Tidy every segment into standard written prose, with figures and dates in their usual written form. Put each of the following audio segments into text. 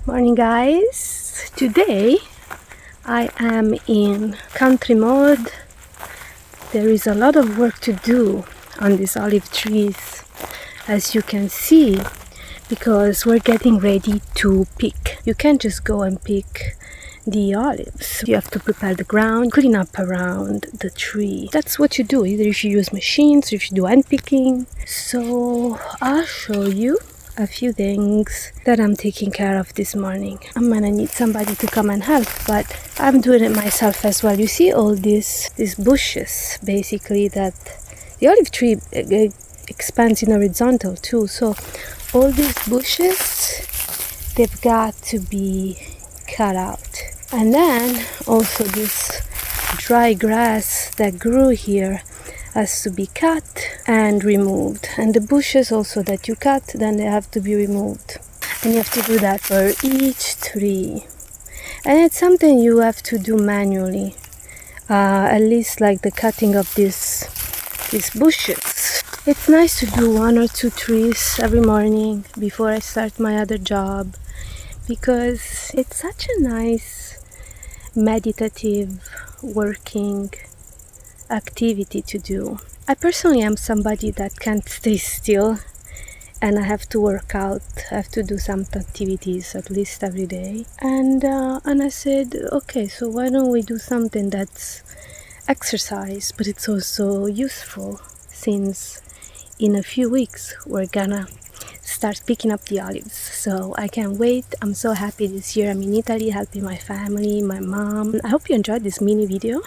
Morning guys, today I am in country mode. There is a lot of work to do on these olive trees, as you can see, because we're getting ready to pick. You can't just go and pick the olives. You have to prepare the ground, clean up around the tree. That's what you do, either if you use machines or if you do hand picking. So I'll show you a few things that I'm taking care of this morning. I'm gonna need somebody to come and help, but I'm doing it myself as well. You see all these bushes, basically, that the olive tree expands in horizontal too. So all these bushes, they've got to be cut out. And then also this dry grass that grew here has to be cut and removed, and the bushes also that you cut, then they have to be removed, and you have to do that for each tree, and it's something you have to do manually, at least like the cutting of these bushes. It's nice to do 1 or 2 trees every morning before I start my other job, because it's such a nice meditative working activity to do. I personally am somebody that can't stay still, and I have to work out. I have to do some activities at least every day, and I said, okay, so why don't we do something that's exercise but it's also useful, since in a few weeks we're gonna start picking up the olives. So I can't wait. I'm so happy this year. I'm in Italy helping my family, my mom. I hope you enjoyed this mini video.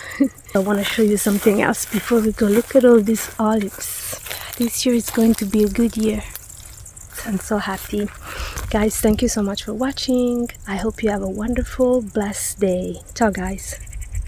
I want to show you something else before we go. Look at all these olives. This year is going to be a good year. I'm so happy. Guys, thank you so much for watching. I hope you have a wonderful, blessed day. Ciao guys.